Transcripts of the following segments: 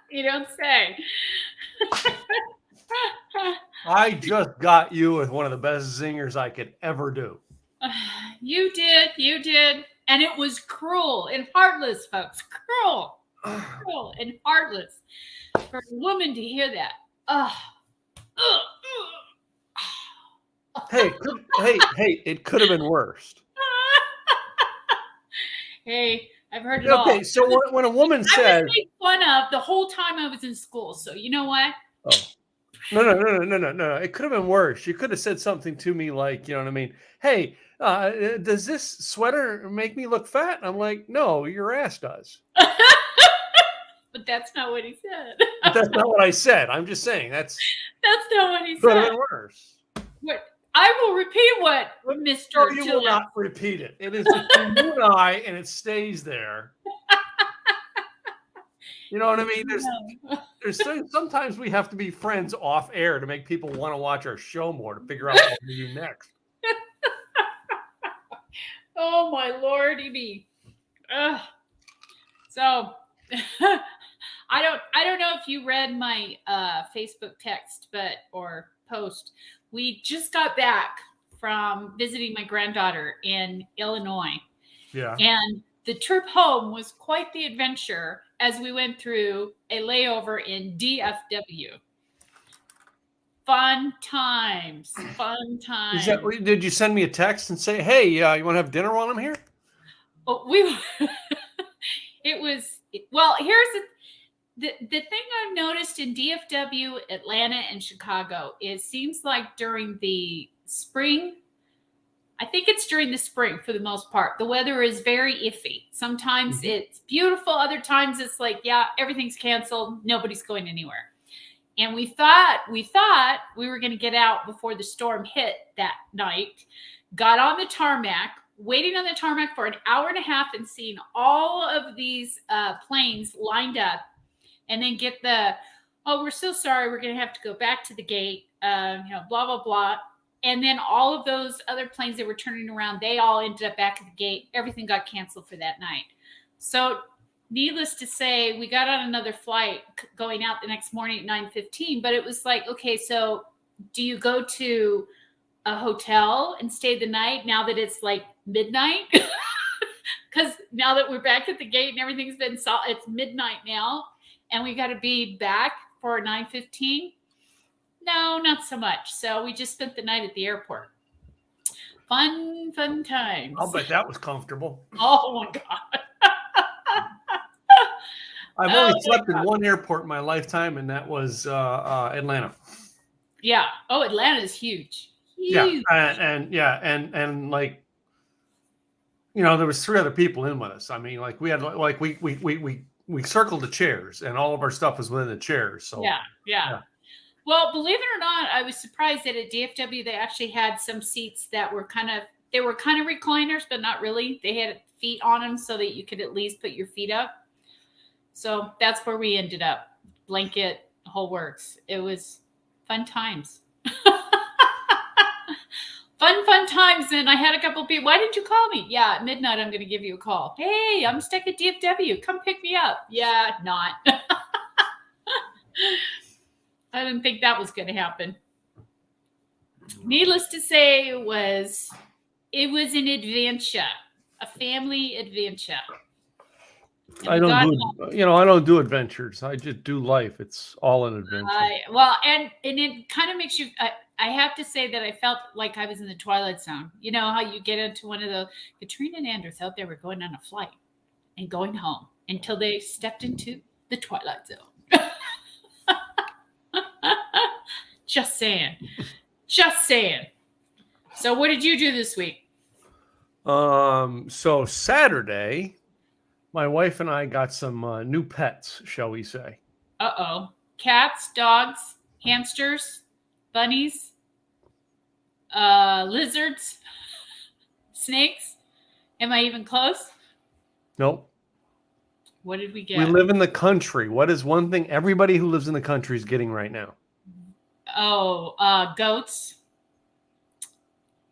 You don't say. I just got you with one of the best zingers I could ever do. You did. And it was cruel and heartless, folks. Cruel and heartless for a woman to hear that. Hey, it could have been worse. Hey, I've heard it all. Okay, so when a woman I says, was made fun of the whole time I was in school. So you know what? "Oh, no, it could have been worse." You could have said something to me like, you know what I mean? Hey, does this sweater make me look fat? I'm like, no, your ass does. But that's not what he said. But that's not what I said. I'm just saying that's not what he could have said. been worse. What? I will repeat what Mr. No, you will not repeat it. It is between you and I, and it stays there. You know what I mean? There's sometimes we have to be friends off air to make people want to watch our show more to figure out what to do next. Oh my lordy me. So I don't know if you read my Facebook text or post. We just got back from visiting my granddaughter in Illinois. Yeah. And the trip home was quite the adventure as we went through a layover in DFW. Fun times. Did you send me a text and say, hey, you want to have dinner while I'm here? Oh, here's the thing I've noticed in DFW, Atlanta, and Chicago is seems like during the spring, I think it's during the spring for the most part, the weather is very iffy. Sometimes it's beautiful. Other times it's like, yeah, everything's canceled. Nobody's going anywhere. And we thought we were going to get out before the storm hit that night, got on the tarmac, waiting on the tarmac for an hour and a half and seeing all of these planes lined up, and then get we're so sorry, we're going to have to go back to the gate, blah, blah, blah. And then all of those other planes that were turning around, they all ended up back at the gate. Everything got canceled for that night. So needless to say, we got on another flight going out the next morning at 9:15. But it was like, okay, so do you go to a hotel and stay the night now that it's like midnight? Because now that we're back at the gate and everything's been it's midnight now, and we got to be back for 9:15. No, not so much. So we just spent the night at the airport. Fun times. I'll bet that was comfortable. Oh my God. I've only slept in one airport in my lifetime, and that was Atlanta. Yeah. Oh, Atlanta is huge. Yeah, and like, there was 3 other people in with us. I mean, like we had we circled the chairs, and all of our stuff was within the chairs. So yeah. Well, believe it or not, I was surprised that at DFW they actually had some seats that were kind of recliners, but not really. They had feet on them so that you could at least put your feet up. So that's where we ended up. Blanket, whole works. It was fun times. Fun times. And I had a couple of people, why didn't you call me? Yeah, at midnight I'm going to give you a call. Hey, I'm stuck at DFW. Come pick me up. Yeah, not. I didn't think that was going to happen. Needless to say, it was an adventure, a family adventure. I don't do adventures. I just do life. It's all an adventure. And it kind of makes you. I have to say that I felt like I was in the Twilight Zone. You know how you get into one of the Katrina and Anders out there were going on a flight and going home until they stepped into the Twilight Zone. Just saying. So what did you do this week? So Saturday, my wife and I got some new pets, shall we say. Uh-oh. Cats, dogs, hamsters, bunnies, lizards, snakes. Am I even close? Nope. What did we get? We live in the country. What is one thing everybody who lives in the country is getting right now? Oh, goats,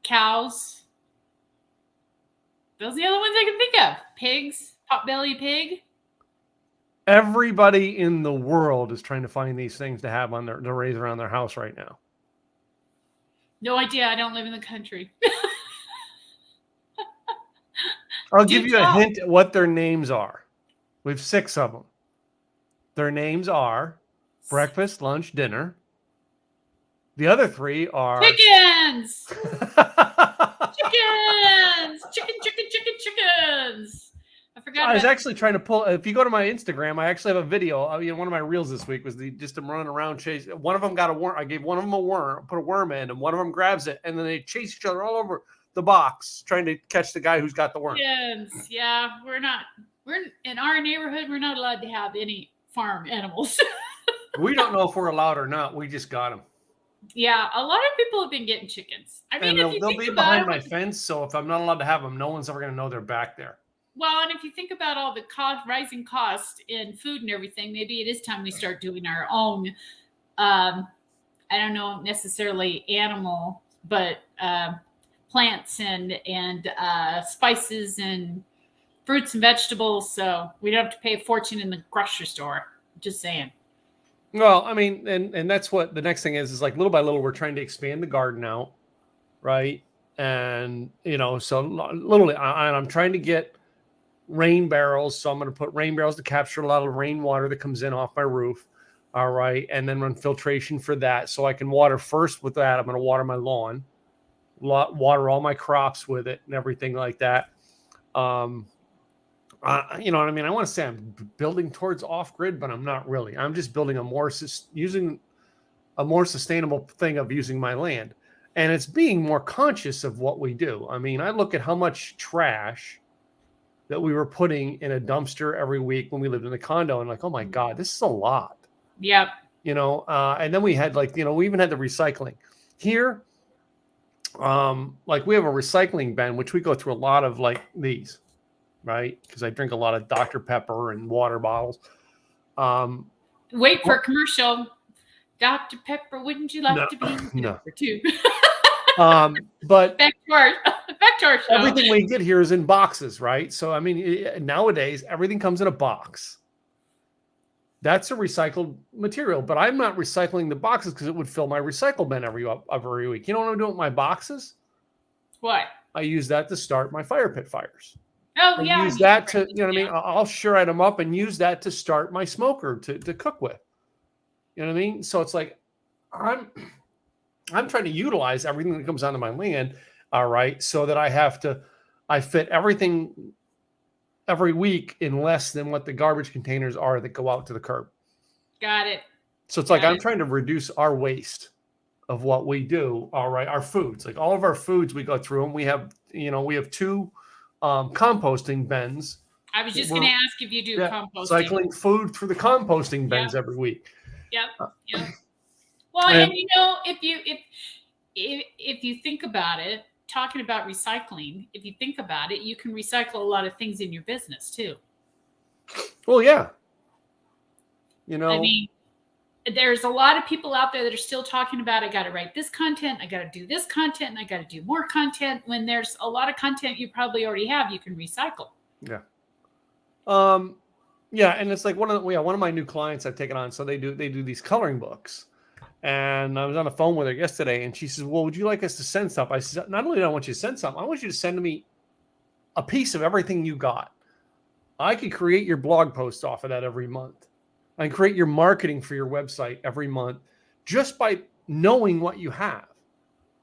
cows, Those are the only ones I can think of. Pigs, potbelly pig. Everybody in the world is trying to find these things to have on their to raise around their house right now. No idea. I don't live in the country. I'll give you a hint at what their names are. We have 6 of them. Their names are breakfast, lunch, dinner. The other 3 are chickens. Chickens. Chickens. I forgot. I was actually trying to pull. If you go to my Instagram, I actually have a video. One of my reels this week was just them running around chase. One of them got a worm. I gave one of them a worm, put a worm in, and one of them grabs it, and then they chase each other all over the box trying to catch the guy who's got the worm. Chickens. Yeah, we're in our neighborhood. We're not allowed to have any farm animals. We don't know if we're allowed or not. We just got them. Yeah, a lot of people have been getting chickens. I mean, and they'll be behind my fence, so if I'm not allowed to have them, no one's ever going to know they're back there. Well, and if you think about all the rising cost in food and everything, maybe it is time we start doing our own, I don't know necessarily animal, but plants and spices and fruits and vegetables. So we don't have to pay a fortune in the grocery store. Just saying. Well, I mean, and that's what the next thing is like little by little, we're trying to expand the garden out. Right. And, so literally I'm trying to get rain barrels. So I'm going to put rain barrels to capture a lot of rainwater that comes in off my roof. All right. And then run filtration for that. So I can water first with that. I'm going to water my lawn, water all my crops with it and everything like that. You know what I mean? I want to say I'm building towards off-grid, but I'm not really. I'm just building using a more sustainable thing of using my land. And it's being more conscious of what we do. I mean, I look at how much trash that we were putting in a dumpster every week when we lived in the condo and like, oh my God, this is a lot. Yep. And then we had we even had the recycling here. Like we have a recycling bin, which we go through a lot of like these. Right, because I drink a lot of Dr. Pepper and water bottles. Wait for a commercial. Dr. Pepper, wouldn't you like to be number 2? But back to our show. Everything we get here is in boxes, right? So I mean, nowadays everything comes in a box. That's a recycled material, but I'm not recycling the boxes because it would fill my recycle bin every week. You know what I'm doing with my boxes? What? I use that to start my fire pit fires. Oh, yeah. Use that to, what I mean? I'll shred them up and use that to start my smoker to cook with. You know what I mean? So it's like, I'm trying to utilize everything that comes onto my land. All right. So that I fit everything every week in less than what the garbage containers are that go out to the curb. Got it. So it's like, I'm trying to reduce our waste of what we do. All right. Our foods, like all of our foods, we go through them. We have 2 composting bins. I was just going to ask if you do composting. Cycling food through the composting bins every week. Yep. Well, and if you think about it, talking about recycling, if you think about it, you can recycle a lot of things in your business too. Well, yeah. I mean, there's a lot of people out there that are still talking about, I got to write this content, I got to do this content, and I got to do more content. When there's a lot of content you probably already have, you can recycle. Yeah. Yeah, and it's like one of my new clients I've taken on. So they do these coloring books, and I was on the phone with her yesterday, and she says, "Well, would you like us to send stuff?" I said, "Not only do I want you to send something, I want you to send me a piece of everything you got. I could create your blog post off of that every month. I can create your marketing for your website every month just by knowing what you have."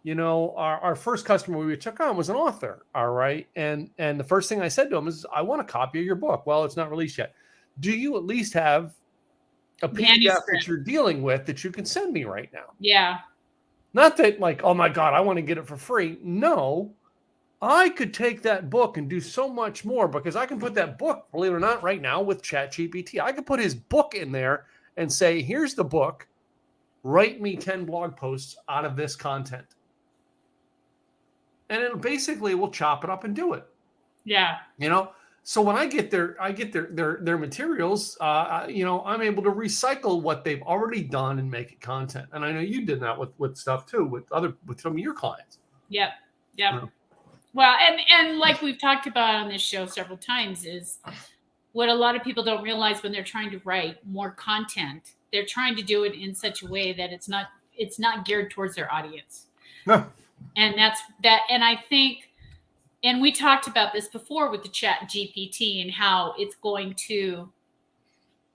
Our first customer we took on was an author. All right. And the first thing I said to him is, I want a copy of your book. Well, it's not released yet. Do you at least have a PDF that you're dealing with that you can send me right now? Yeah. Not that like, oh my God, I want to get it for free. No, I could take that book and do so much more because I can put that book, believe it or not, right now with ChatGPT. I could put his book in there and say, here's the book. Write me 10 blog posts out of this content. And it basically will chop it up and do it. Yeah. So when I get their materials, I'm able to recycle what they've already done and make it content. And I know you did that with stuff too, with some of your clients. Yep. Well, and like we've talked about on this show several times, is what a lot of people don't realize when they're trying to write more content. They're trying to do it in such a way that it's not geared towards their audience. No. And that's that. And I think, and we talked about this before with the Chat GPT and how it's going to,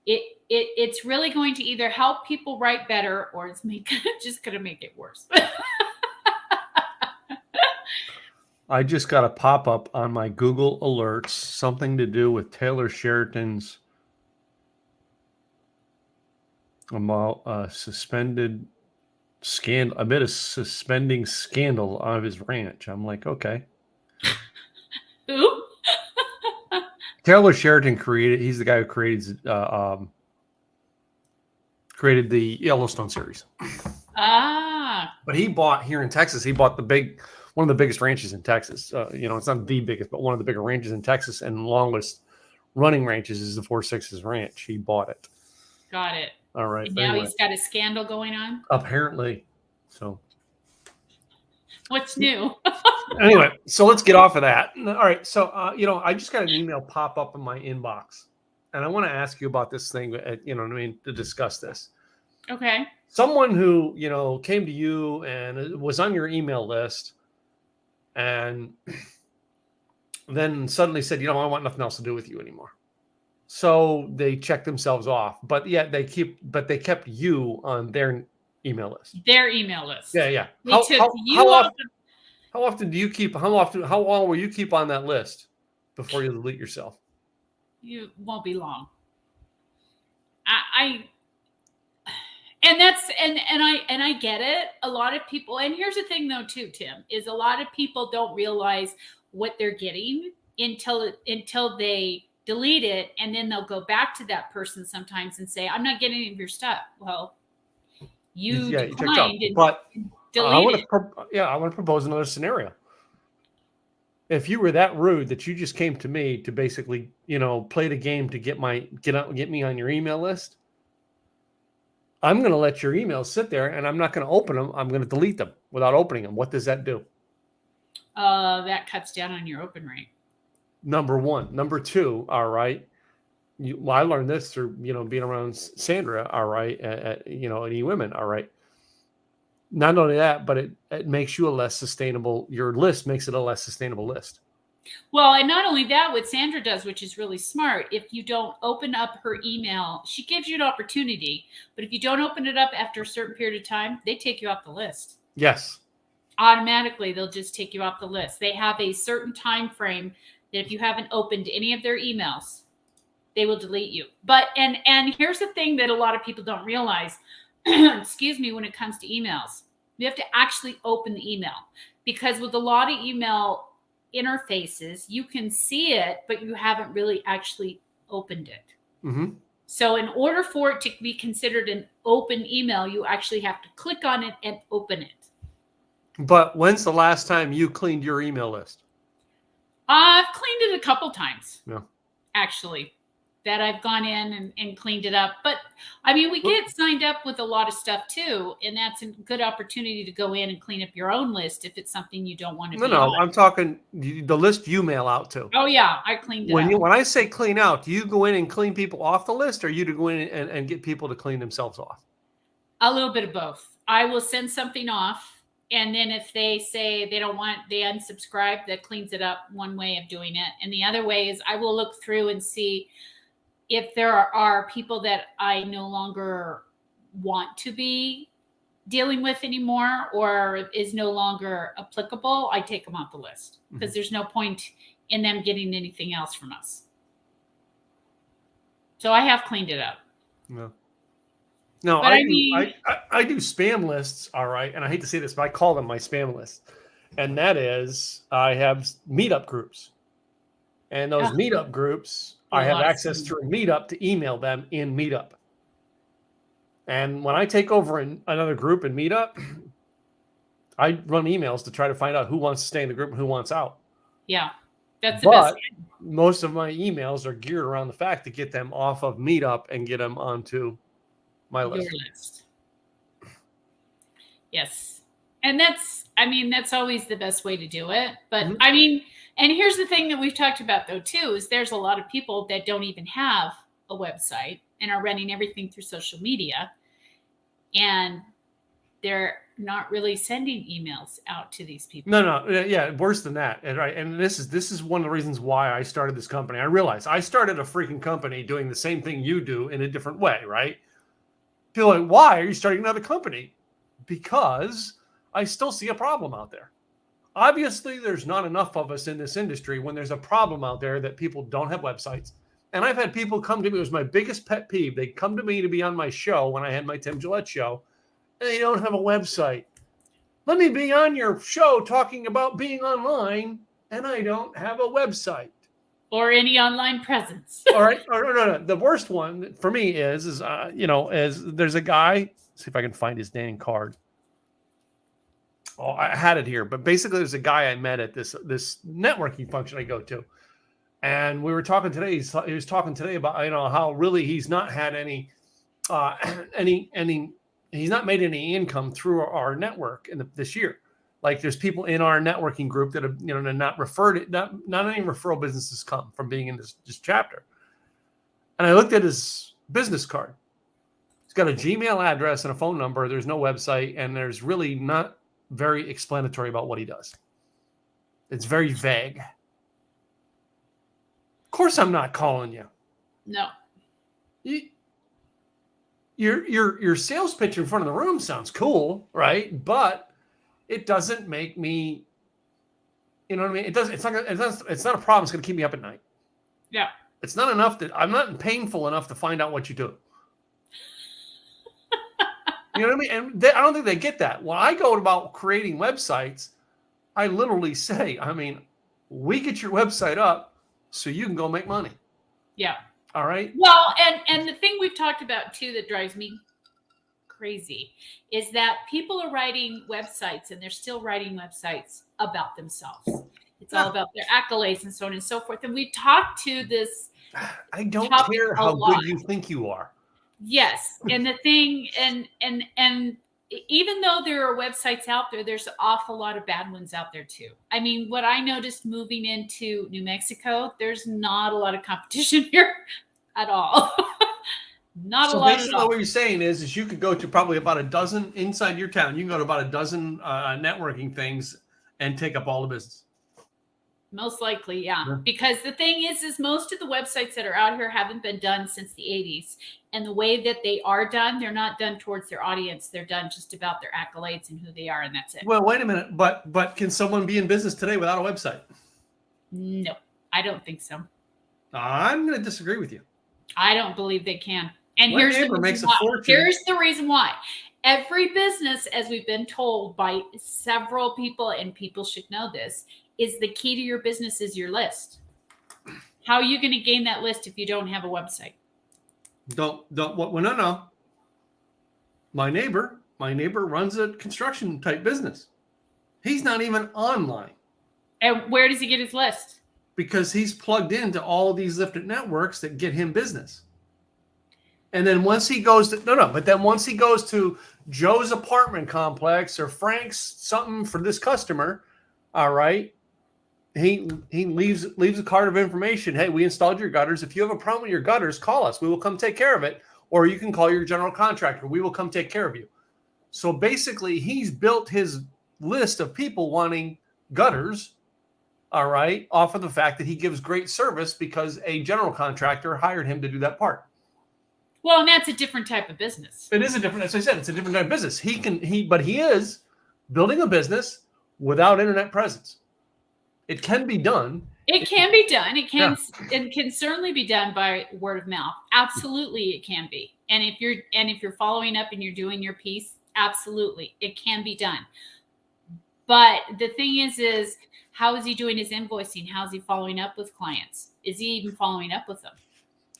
it's really going to either help people write better or it's just going to make it worse. I just got a pop-up on my Google Alerts, something to do with Taylor Sheridan's suspended scandal, amid a suspending scandal of his ranch. I'm like, okay. Who? Taylor Sheridan he's the guy who created the Yellowstone series. Ah. But he bought here in Texas, one of the biggest ranches in Texas. It's not the biggest, but one of the bigger ranches in Texas, and longest running ranches is the 4 Sixes Ranch. He bought it. Got it. All right. And now he's got a scandal going on? Apparently. So. What's new? Anyway, so let's get off of that. All right. So, I just got an email pop up in my inbox, and I want to ask you about this thing, to discuss this. Okay. Someone who, came to you and was on your email list and then suddenly said, I want nothing else to do with you anymore. So they checked themselves off, but yet they kept you on their email list. Their email list. Yeah. How often do you keep, how long will you keep on that list before you delete yourself? You won't be long. I get it. A lot of people, and here's the thing though too, Tim, is a lot of people don't realize what they're getting until they delete it, and then they'll go back to that person sometimes and say, I'm not getting any of your stuff. Well, you declined and but deleted. I want to propose another scenario. If you were that rude that you just came to me to basically, play the game to get me on your email list, I'm going to let your emails sit there and I'm not going to open them. I'm going to delete them without opening them. What does that do? That cuts down on your open rate. Number one. Number two, all right. I learned this through, being around Sandra, all right, at eWomen, all right. Not only that, but it makes you your list makes it a less sustainable list. Well, and not only that, what Sandra does, which is really smart, if you don't open up her email, she gives you an opportunity, but if you don't open it up after a certain period of time, they take you off the list. Yes. Automatically, they'll just take you off the list. They have a certain time frame that if you haven't opened any of their emails, they will delete you. But, and here's the thing that a lot of people don't realize, excuse me, when it comes to emails, you have to actually open the email, because with a lot of email interfaces, you can see it, but you haven't really actually opened it. Mm-hmm. So in order for it to be considered an open email, you actually have to click on it and open it. But when's the last time you cleaned your email list? I've cleaned it a couple times. Yeah. Actually, that I've gone in and cleaned it up. But I mean, we get signed up with a lot of stuff too, and that's a good opportunity to go in and clean up your own list if it's something you don't want to. No, I'm talking the list you mail out to. Oh yeah, I cleaned it up. When I say clean out, do you go in and clean people off the list, or you to go in and get people to clean themselves off? A little bit of both. I will send something off, and then if they say they don't want, they unsubscribe, that cleans it up. One way of doing it, and the other way is I will look through and see if there are people that I no longer want to be dealing with anymore or is no longer applicable. I take them off the list because there's no point in them getting anything else from us. So I have cleaned it up. No, I do spam lists, all right, and I hate to say this, but I call them my spam lists, and that is I have meetup groups, and those meetup groups I have access to a meetup to email them in meetup, and when I take over another group in meetup, I run emails to try to find out who wants to stay in the group and who wants out. Yeah, that's the best. Most of my emails are geared around the fact to get them off of meetup and get them onto my list. Yes. And that's always the best way to do it. But Mhm. I mean, and here's the thing that we've talked about though too, is there's a lot of people that don't even have a website and are running everything through social media, and they're not really sending emails out to these people. No, yeah, worse than that. And right, and this is one of the reasons why I started this company. I realized I started a freaking company doing the same thing you do in a different way, right? People are like, why are you starting another company? Because I still see a problem out there. Obviously, there's not enough of us in this industry when there's a problem out there that people don't have websites. And I've had people come to me, it was my biggest pet peeve. They come to me to be on my show when I had my Tim Gillette show, and they don't have a website. Let me be on your show talking about being online, and I don't have a website. Or any online presence. All right. No. The worst one for me is there's a guy, see if I can find his dang card. Oh, I had it here, but basically there's a guy I met at this networking function I go to. And we were talking today. He was talking today about, how really he's not had any he's not made any income through our network this year. Like there's people in our networking group that have, not referred, not any referral businesses come from being in this chapter. And I looked at his business card. He's got a Gmail address and a phone number. There's no website, and there's really not very explanatory about what he does. It's very vague. Of course, I'm not calling you. No. Your sales pitch in front of the room sounds cool, right? But it doesn't make me, you know what I mean? It doesn't. It's not a problem. It's going to keep me up at night. Yeah. It's not enough that I'm not painful enough to find out what you do. You know what I mean? And I don't think they get that. When I go about creating websites, I literally say, we get your website up so you can go make money. Yeah. All right. Well, and the thing we've talked about too that drives me crazy is that people are writing websites, and they're still writing websites about themselves. It's all about their accolades and so on and so forth. And we talked to this. I don't care how good you think you are. Yes. And the thing, and even though there are websites out there, there's an awful lot of bad ones out there too. I mean, what I noticed moving into New Mexico, there's not a lot of competition here at all. Not a lot at all. So basically what you're saying is you could go to probably about a dozen inside your town. You can go to about a dozen networking things and take up all the business. Most likely, yeah. Because the thing is most of the websites that are out here haven't been done since the 80s. And the way that they are done, they're not done towards their audience. They're done just about their accolades and who they are, and that's it. Well, wait a minute. But can someone be in business today without a website? No, I don't think so. I'm going to disagree with you. I don't believe they can. And here's the reason why. Every business, as we've been told by several people, and people should know this, is the key to your business is your list. How are you going to gain that list if you don't have a website? No. My neighbor runs a construction type business. He's not even online. And where does he get his list? Because he's plugged into all these lifted networks that get him business. And then once he goes to Joe's apartment complex or Frank's something for this customer, all right, he leaves a card of information. Hey, we installed your gutters. If you have a problem with your gutters, call us. We will come take care of it. Or you can call your general contractor. We will come take care of you. So basically, he's built his list of people wanting gutters, all right, off of the fact that he gives great service because a general contractor hired him to do that part. Well, and that's a different type of business. It is a different, as I said, it's a different type of business. But he is building a business without internet presence. It can be done. It can be done. It can certainly be done by word of mouth. Absolutely, it can be. And if you're following up and you're doing your piece, absolutely, it can be done. But the thing is how is he doing his invoicing? How is he following up with clients? Is he even following up with them?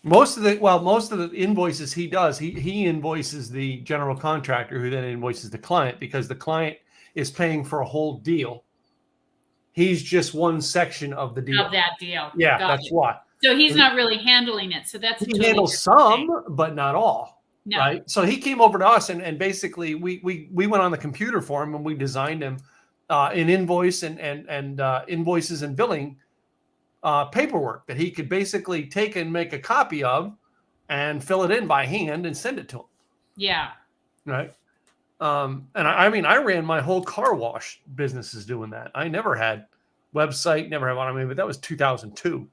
Most of the invoices he does, he invoices the general contractor, who then invoices the client, because the client is paying for a whole deal. He's just one section of the deal. Of that deal. Yeah, that's why. So he's not really handling it. So that's he handles some, but not all. No. right? So he came over to us, and basically we went on the computer for him, and we designed him an invoice and invoices and billing paperwork that he could basically take and make a copy of and fill it in by hand and send it to him. Yeah. Right. And I mean, I ran my whole car wash businesses doing that. I never had website, never had one. I mean, but that was 2002.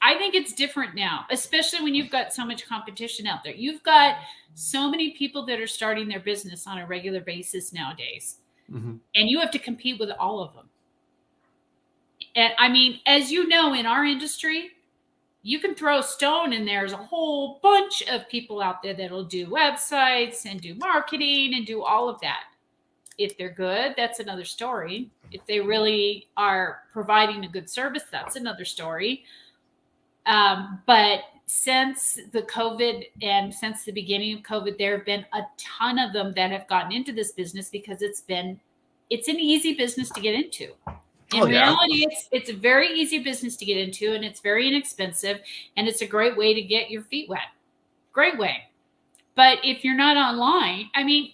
I think it's different now, especially when you've got so much competition out there. You've got so many people that are starting their business on a regular basis nowadays, Mm-hmm. and you have to compete with all of them. And I mean, as you know, in our industry, you can throw a stone and there's a whole bunch of people out there that'll do websites and do marketing and do all of that. If they're good, that's another story. If they really are providing a good service, that's another story. But since the COVID and since the beginning of COVID, there have been a ton of them that have gotten into this business because it's an easy business to get into. In reality, it's a very easy business to get into, and it's very inexpensive, and it's a great way to get your feet wet. Great way. But if you're not online, I mean,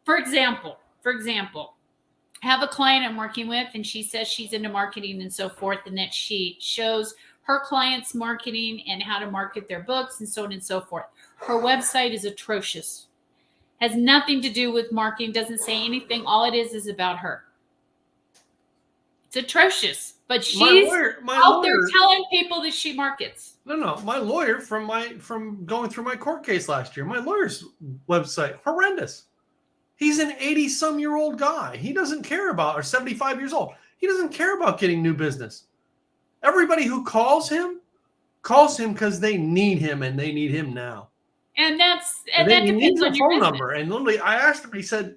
for example, I have a client I'm working with, and she says she's into marketing and so forth, and that she shows her clients marketing and how to market their books and so on and so forth. Her website is atrocious. Has nothing to do with marketing, doesn't say anything. All it is about her. It's atrocious, but she's out there telling people that she markets. No, my lawyer from going through my court case last year, my lawyer's website, horrendous. He's an 80-some-year-old guy. He doesn't care about, or 75 years old. He doesn't care about getting new business. Everybody who calls him because they need him, and they need him now. And that depends on your phone number. And literally, I asked him. He said,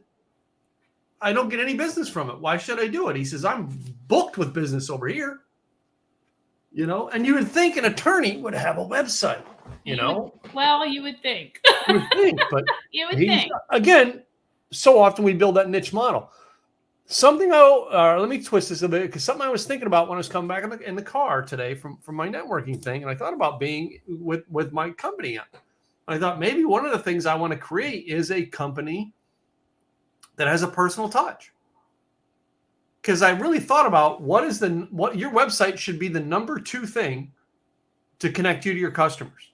"I don't get any business from it. Why should I do it?" He says, "I'm booked with business over here." You know, and you would think an attorney would have a website. You know, you would think. You would think, but you would think. Again, so often we build that niche model. Something let me twist this a bit, because something I was thinking about when I was coming back in the car today from my networking thing, and I thought about being with my company. I thought maybe one of the things I want to create is a company that has a personal touch. Because I really thought about what your website should be the number 2 thing to connect you to your customers.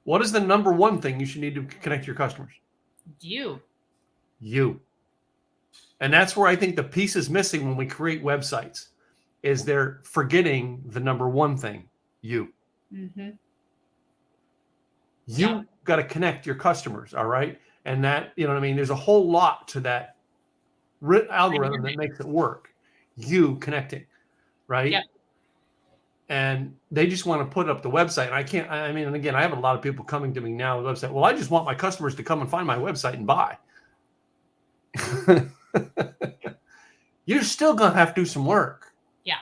What is the number 1 thing you should need to connect to your customers? You. And that's where I think the piece is missing when we create websites, is they're forgetting the number 1 thing, you. Mm-hmm. You got to connect your customers, all right? And that, you know what I mean? There's a whole lot to that algorithm that makes it work. You connecting, right? Yeah. And they just want to put up the website. And and again, I have a lot of people coming to me now with the website. Well, I just want my customers to come and find my website and buy. You're still going to have to do some work. Yeah.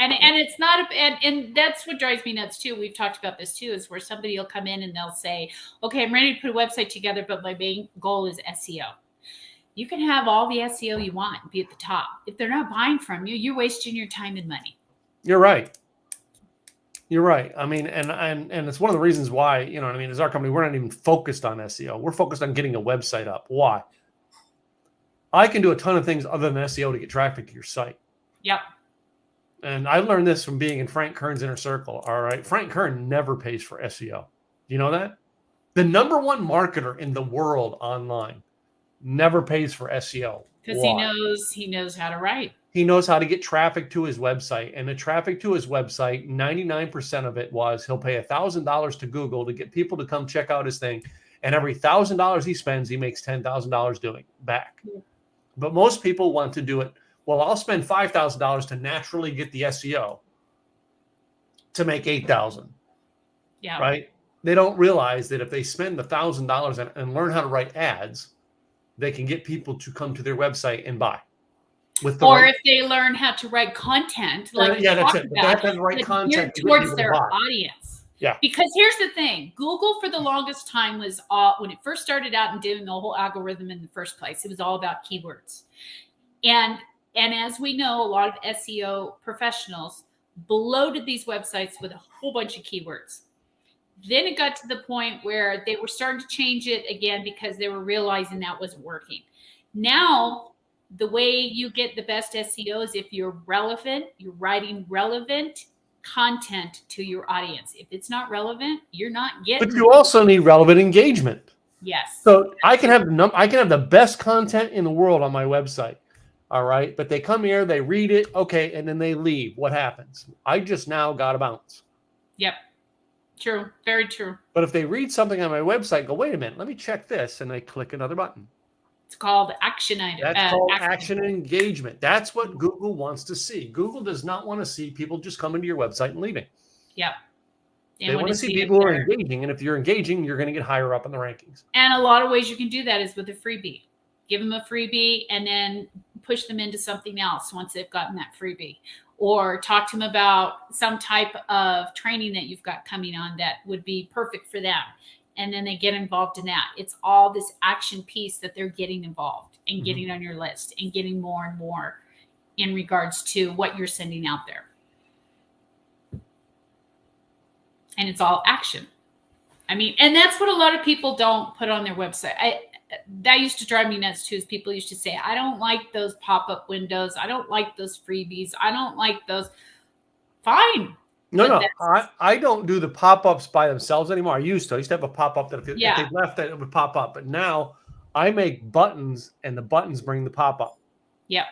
And it's not, and that's what drives me nuts too. We've talked about this too, is where somebody will come in and they'll say, okay, I'm ready to put a website together, but my main goal is SEO. You can have all the SEO you want and be at the top. If they're not buying from you, you're wasting your time and money. You're right. I mean, and it's one of the reasons why, you know what I mean, as our company, we're not even focused on SEO. We're focused on getting a website up. Why? I can do a ton of things other than SEO to get traffic to your site. Yep. And I learned this from being in Frank Kern's inner circle. All right. Frank Kern never pays for SEO. Do you know that? The number 1 marketer in the world online never pays for SEO. Because he knows how to write. He knows how to get traffic to his website. And the traffic to his website, 99% of it was he'll pay $1,000 to Google to get people to come check out his thing. And every $1,000 he spends, he makes $10,000 doing back. Yeah. But most people want to do it. Well, I'll spend $5,000 to naturally get the SEO to make $8,000. Yeah. Right. They don't realize that if they spend $1,000 and learn how to write ads, they can get people to come to their website and buy. If they learn how to write content, like that's it. They have to write content towards their audience. Yeah. Because here's the thing: Google for the longest time was when it first started out and doing the whole algorithm in the first place, it was all about keywords. And as we know, a lot of SEO professionals bloated these websites with a whole bunch of keywords. Then it got to the point where they were starting to change it again because they were realizing that wasn't working. Now, the way you get the best SEO is if you're relevant, you're writing relevant content to your audience. If it's not relevant, you're not getting But you also need relevant engagement. Yes. So I can have the best content in the world on my website. All right. But they come here, they read it, okay, and then they leave. What happens? I just now got a bounce. Yep. True. Very true. But if they read something on my website, go, wait a minute, let me check this, and they click another button. It's called action item. That's called action engagement. That's what Google wants to see. Google does not want to see people just coming to your website and leaving. Yep. They want to see people who are engaging, and if you're engaging, you're going to get higher up in the rankings. And a lot of ways you can do that is with a freebie. Give them a freebie and then push them into something else once they've gotten that freebie. Or talk to them about some type of training that you've got coming on that would be perfect for them. And then they get involved in that. It's all this action piece that they're getting involved and getting on your list and getting more and more in regards to what you're sending out there. And it's all action. I mean, and that's what a lot of people don't put on their website. That used to drive me nuts too, is people used to say, I don't like those pop-up windows. I don't like those freebies. I don't like those. Fine. No. I don't do the pop-ups by themselves anymore. I used to have a pop-up that if they left it would pop up. But now I make buttons, and the buttons bring the pop-up. Yep.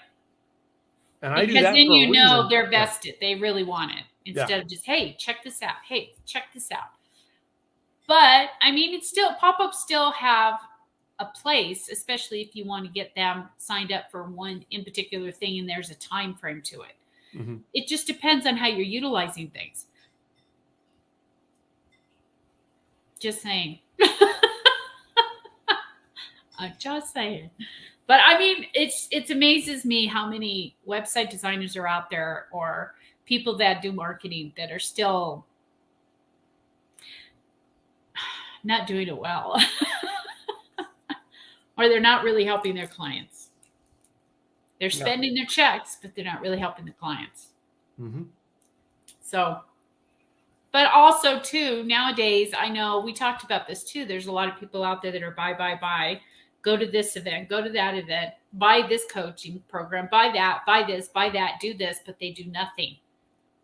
And because I do that then for a reason. They're vested. They really want it instead of just, hey, check this out. Hey, check this out. But I mean, it's still, pop-ups still have a place, especially if you want to get them signed up for one in particular thing and there's a time frame to it. It just depends on how you're utilizing things. Just saying. I'm just saying. But I mean, it amazes me how many website designers are out there, or people that do marketing, that are still not doing it well. Or they're not really helping their clients. They're spending their checks, but they're not really helping the clients. So, but also too, nowadays, I know we talked about this too. There's a lot of people out there that are buy. Go to this event, go to that event, buy this coaching program, buy that, buy this, buy that, do this, but they do nothing.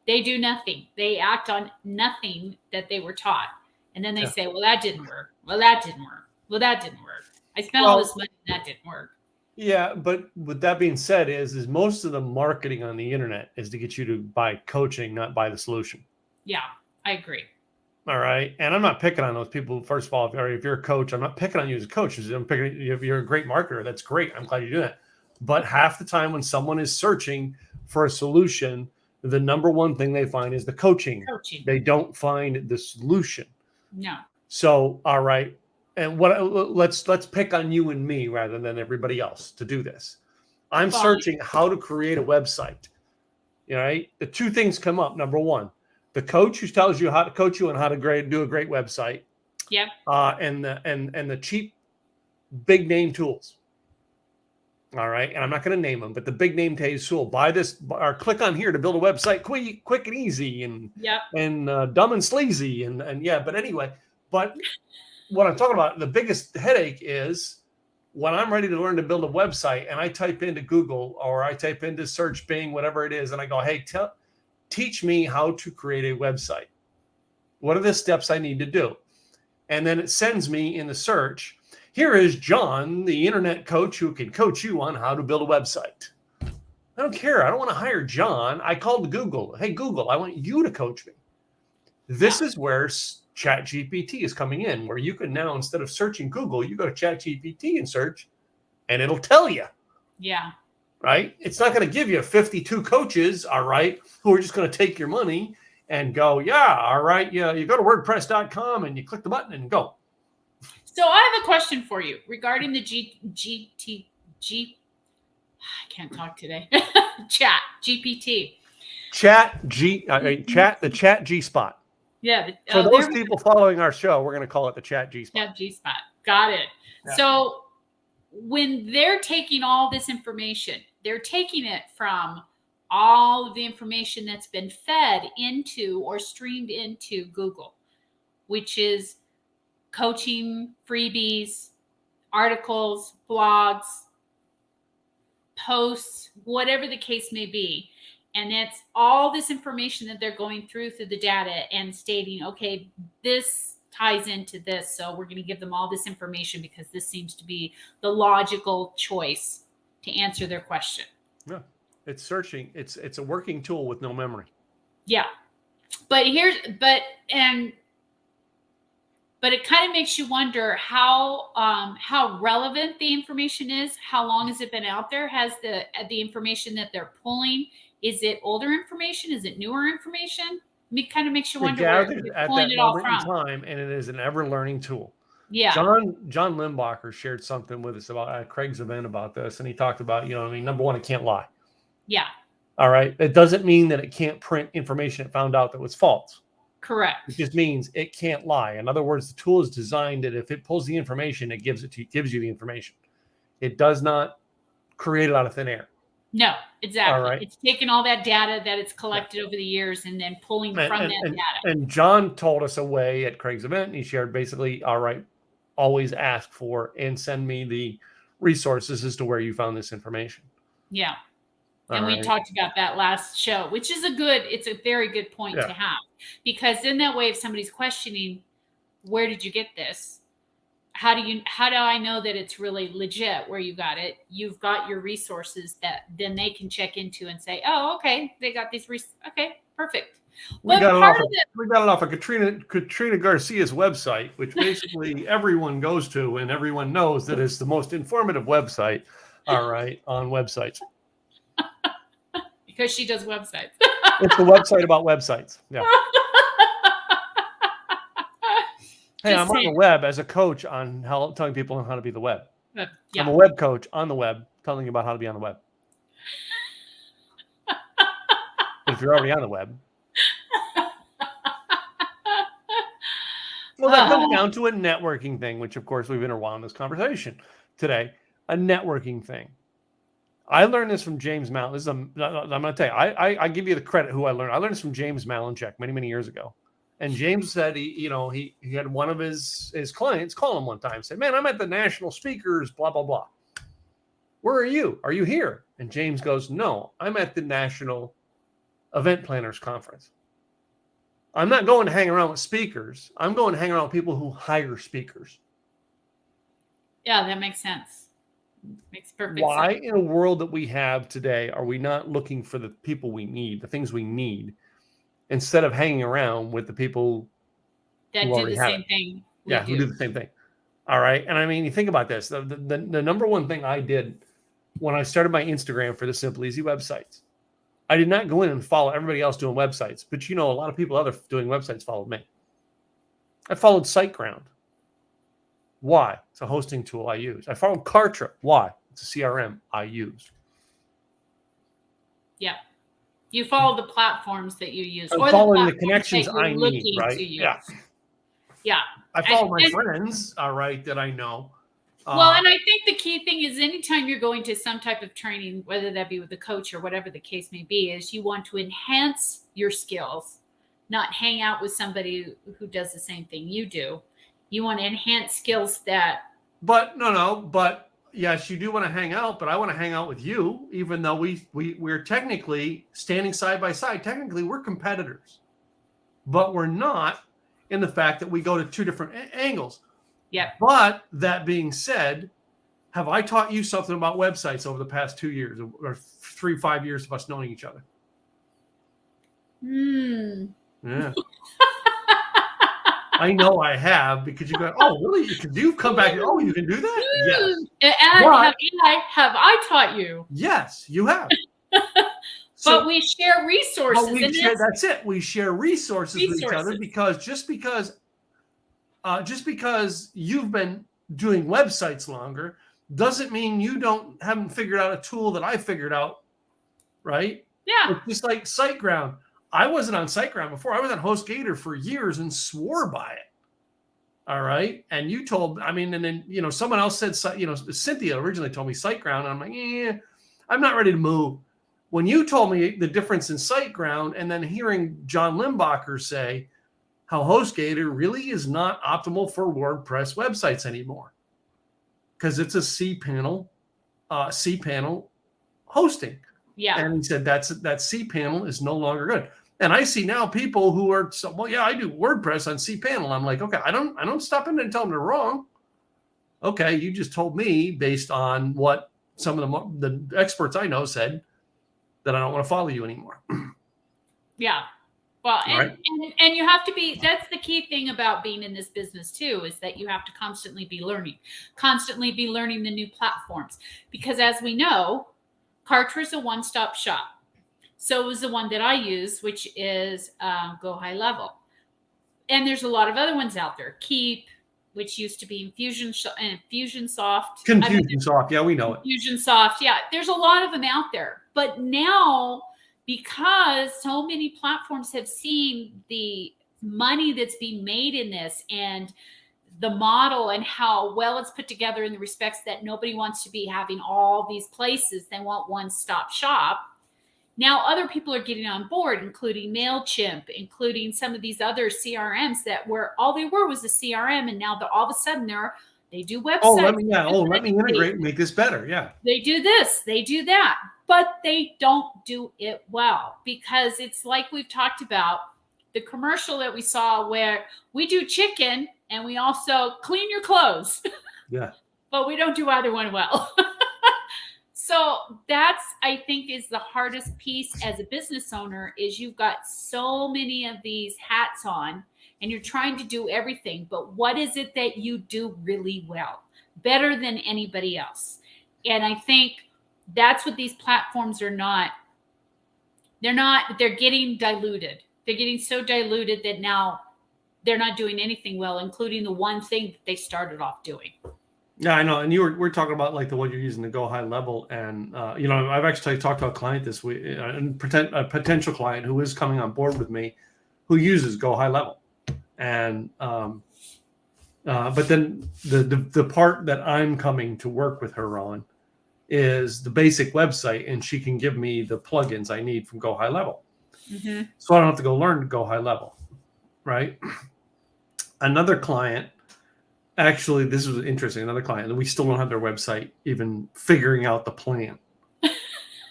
They do nothing. They act on nothing that they were taught. And then they say, well, that didn't work. Well, that didn't work. Well, that didn't work. I spent all this money and that didn't work. Yeah, but with that being said, is most of the marketing on the internet is to get you to buy coaching, not buy the solution. Yeah, I agree. All right. And I'm not picking on those people. First of all, if you're a coach, I'm not picking on you as a coach. I'm picking, if you're a great marketer, that's great. I'm glad you do that. But half the time when someone is searching for a solution, the number one thing they find is the coaching. They don't find the solution. No. So, all right. And let's pick on you and me rather than everybody else to do this. I'm searching how to create a website. All right. The two things come up. Number one, the coach who tells you how to coach you and how to do a great website. Yep. And the cheap big name tools. All right. And I'm not going to name them, but the big name tool. Buy this or click on here to build a website quick and easy and dumb and sleazy and yeah. But anyway, what I'm talking about, the biggest headache is when I'm ready to learn to build a website and I type into Google or I type into search Bing, whatever it is, and I go, hey, teach me how to create a website. What are the steps I need to do? And then it sends me in the search, here is John, the internet coach who can coach you on how to build a website. I don't care. I don't want to hire John. I called Google. Hey, Google, I want you to coach me. This is where ChatGPT is coming in, where you can now, instead of searching Google, you go to ChatGPT and search, and it'll tell you. Yeah. Right? It's not going to give you 52 coaches, all right, who are just going to take your money and go, yeah, all right, yeah, you go to WordPress.com and you click the button and go. So I have a question for you regarding the I can't talk today. GPT. The Chat G Spot. Yeah. For those people following our show, we're going to call it the Chat G Spot. Chat G Spot. Got it. Yeah. So when they're taking all this information, they're taking it from all of the information that's been fed into or streamed into Google. which is coaching, freebies, articles, blogs, posts, whatever the case may be. And that's all this information that they're going through the data and stating, okay, this ties into this. So we're going to give them all this information because this seems to be the logical choice to answer their question. Yeah. It's searching. It's a working tool with no memory. Yeah. But it kind of makes you wonder how relevant the information is. How long has it been out there? Has the information that they're pulling, is it older information? Is it newer information? It kind of makes you wonder where they're pulling it all from. Time, and it is an ever-learning tool. Yeah. John Limbacher shared something with us about Craig's event about this, and he talked about, number one, it can't lie. Yeah. All right. It doesn't mean that it can't print information it found out that was false. Correct. It just means it can't lie. In other words, the tool is designed that if it pulls the information, it gives you the information. It does not create it out of thin air. No, exactly. All right. It's taking all that data that it's collected over the years and then pulling from that data. And John told us a way at Craig's event, and he shared basically, all right, always ask for and send me the resources as to where you found this information. Yeah. And we talked about that last show, which is it's a very good point to have, because in that way, if somebody's questioning, where did you get this? How do I know that it's really legit where you got it? You've got your resources that then they can check into and say, oh, okay, they got these okay, perfect. We got it off of Katrina Garcia's website, which basically everyone goes to, and everyone knows that it's the most informative website, all right, on websites. Because she does websites. It's the website about websites. Yeah. Hey, I'm on the web as a coach on telling people how to be the web. Yeah. I'm a web coach on the web, telling you about how to be on the web. But if you're already on the web. Well, that comes down to a networking thing, which, of course, we've interwound this conversation today. A networking thing. I learned this from James Mallon. I'm going to tell you, I give you the credit who I learned. I learned this from James Malinchek many, many years ago. And James said he had one of his clients call him one time and say, man, I'm at the national speakers, blah, blah, blah. Where are you? Are you here? And James goes, no, I'm at the National Event Planners Conference. I'm not going to hang around with speakers. I'm going to hang around with people who hire speakers. Yeah, that makes sense. Makes perfect sense. Why in a world that we have today are we not looking for the people we need, the things we need, instead of hanging around with the people that do the same thing? Who do the same thing. All right. And I mean, you think about this. The number one thing I did when I started my Instagram for the Simple Easy websites, I did not go in and follow everybody else doing websites. But a lot of people other doing websites followed me. I followed SiteGround. Why? It's a hosting tool I use. I followed Kartra. Why? It's a CRM I use. Yeah. You follow the platforms that you use. I'm following the connections I need, right? Yeah. Yeah. I follow my friends, all right, that I know. Well, and I think the key thing is anytime you're going to some type of training, whether that be with a coach or whatever the case may be, is you want to enhance your skills, not hang out with somebody who does the same thing you do. You want to enhance skills that. But yes, you do want to hang out, but I want to hang out with you, even though we're technically standing side by side. Technically, we're competitors, but we're not in the fact that we go to two different angles. Yeah. But that being said, have I taught you something about websites over the past 2 years or 3-5 years of us knowing each other? Yeah. I know I have, because you go, oh, really? You've come back. Oh, you can do that? Yes. And have I taught you? Yes, you have. But we share resources. That's it. We share resources with each other, because just because you've been doing websites longer doesn't mean you haven't figured out a tool that I figured out, right? Yeah. It's just like SiteGround. I wasn't on SiteGround before. I was on HostGator for years and swore by it. All right. And you told, and then, someone else said, Cynthia originally told me SiteGround. And I'm like, I'm not ready to move. When you told me the difference in SiteGround, and then hearing John Limbacher say, how HostGator really is not optimal for WordPress websites anymore because it's a cPanel hosting. Yeah. And he said that cPanel is no longer good. And I see now people who are well, yeah, I do WordPress on cPanel. I'm like, okay, I don't stop in and tell them they're wrong. Okay, you just told me based on what some of the experts I know said that I don't want to follow you anymore. Yeah. Well, Right. and you have to be, that's the key thing about being in this business too, is that you have to constantly be learning the new platforms. Because as we know, Kartra is a one-stop shop. So is the one that I use, which is Go High Level. And there's a lot of other ones out there. Keep, which used to be Infusionsoft. Confusionsoft, yeah, we know it. Infusionsoft, yeah. There's a lot of them out there. But now, because so many platforms have seen the money that's being made in this and the model and how well it's put together in the respects that nobody wants to be having all these places, they want one-stop shop. Now other people are getting on board, including MailChimp, including some of these other CRMs that were all they were was a CRM, and now all of a sudden they do websites. Let me integrate and make this better. Yeah. They do this, they do that, but they don't do it well because it's like we've talked about the commercial that we saw where we do chicken and we also clean your clothes. Yeah. But we don't do either one well. So that's, I think, is the hardest piece as a business owner is you've got so many of these hats on and you're trying to do everything. But what is it that you do really well, better than anybody else? And I think that's what these platforms are not. They're getting diluted. They're getting so diluted that now they're not doing anything well, including the one thing that they started off doing. Yeah, I know. And we're talking about like the one you're using to Go High Level. And, I've actually talked to a client this week, a potential client who is coming on board with me who uses Go High Level. And, but then the part that I'm coming to work with her on is the basic website, and she can give me the plugins I need from Go High Level. Mm-hmm. So I don't have to go learn to Go High Level. Right. Another client. Actually, this was interesting. Another client, and we still don't have their website even figuring out the plan.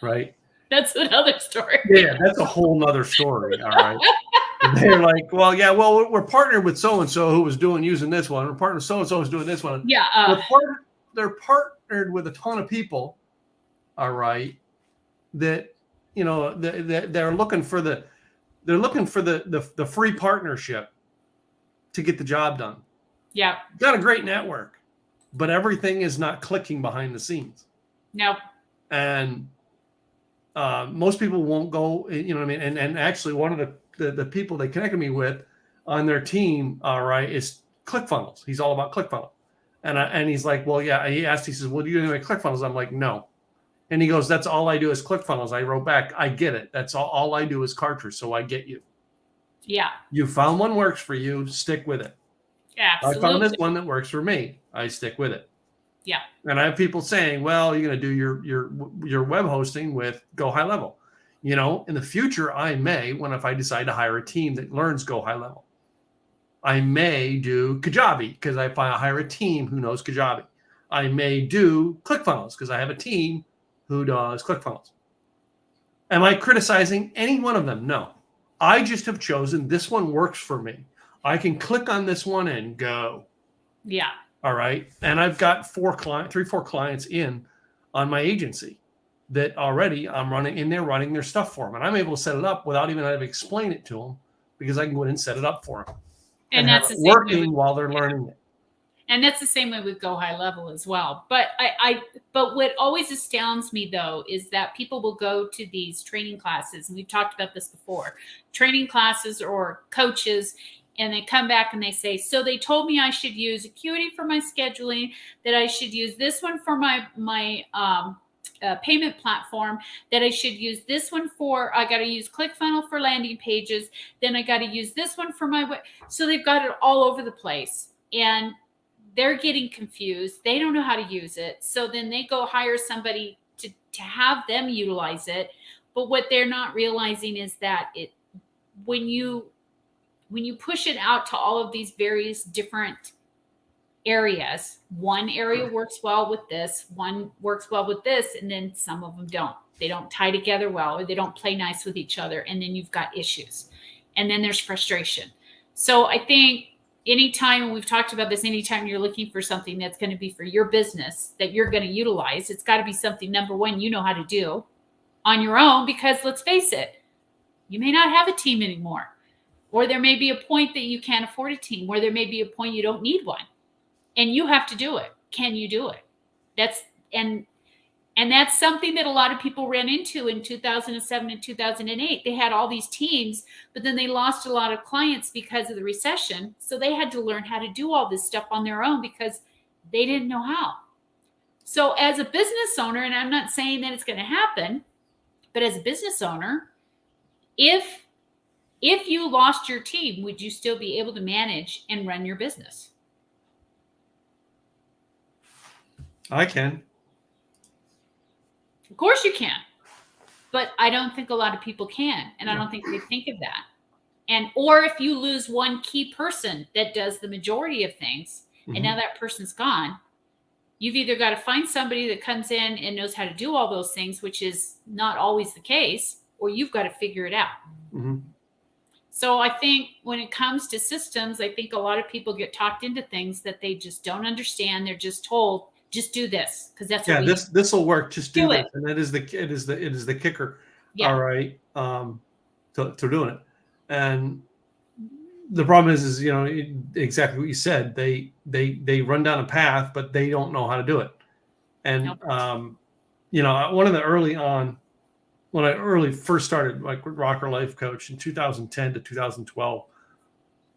Right? That's another story. Yeah, that's a whole nother story. All right. They're like, we're partnered with so-and-so who was using this one. We're partnered with so-and-so who's doing this one. Yeah. They're partnered with a ton of people. All right. That, they're looking for the free partnership to get the job done. Yeah. Got a great network, but everything is not clicking behind the scenes. No. And most people won't go, you know what I mean? And actually one of the people they connected me with on their team, all right, is ClickFunnels. He's all about ClickFunnels. And he's like, well, yeah, he says, well, do you do any ClickFunnels? I'm like, no. And he goes, that's all I do is ClickFunnels. I wrote back, I get it. That's all I do is Kartra. So I get you. Yeah. You found one works for you, stick with it. Absolutely. I found this one that works for me. I stick with it. Yeah. And I have people saying, well, you're going to do your web hosting with Go High Level. In the future, I may, if I decide to hire a team that learns Go High Level, I may do Kajabi because I hire a team who knows Kajabi. I may do ClickFunnels because I have a team who does ClickFunnels. Am I criticizing any one of them? No. I just have chosen this one works for me. I can click on this one and go. Yeah. All right. And I've got 4 clients in on my agency that already I'm running their stuff for them. And I'm able to set it up without even having to explain it to them because I can go in and set it up for them. And that's have it working while they're learning it. And that's the same way with Go High Level as well. But but what always astounds me though is that people will go to these training classes, and we've talked about this before, training classes or coaches, and they come back and they say, so they told me I should use Acuity for my scheduling, that I should use this one for my payment platform, that I should use this one for, I got to use ClickFunnels for landing pages, then I got to use this one for my web. So they've got it all over the place and they're getting confused. They don't know how to use it. So then they go hire somebody to have them utilize it. But what they're not realizing is that when you when you push it out to all of these various different areas, one area works well with this, one works well with this, and then some of them don't. They don't tie together well, or they don't play nice with each other, and then you've got issues. And then there's frustration. So I think anytime, and we've talked about this, anytime you're looking for something that's going to be for your business that you're going to utilize, it's got to be something, number one, you know how to do on your own, because let's face it, you may not have a team anymore. Or there may be a point that you can't afford a team, or there may be a point you don't need one. And you have to do it. Can you do it? And that's something that a lot of people ran into in 2007 and 2008. They had all these teams, but then they lost a lot of clients because of the recession. So they had to learn how to do all this stuff on their own because they didn't know how. So as a business owner, and I'm not saying that it's going to happen, but as a business owner, if you lost your team, would you still be able to manage and run your business? I can. Of course you can. But I don't think a lot of people can. And I don't think they think of that. And or if you lose one key person that does the majority of things, and now that person's gone, you've either got to find somebody that comes in and knows how to do all those things, which is not always the case, or you've got to figure it out. So I think when it comes to systems, I think a lot of people get talked into things that they just don't understand. They're just told, just do this, because that's what this will work. Just do it. this, and it is the kicker. Yeah. All right, to doing it, and the problem is exactly what you said. They run down a path, but they don't know how to do it. And one of the early on, when I first started like Rocker Life Coach in 2010 to 2012.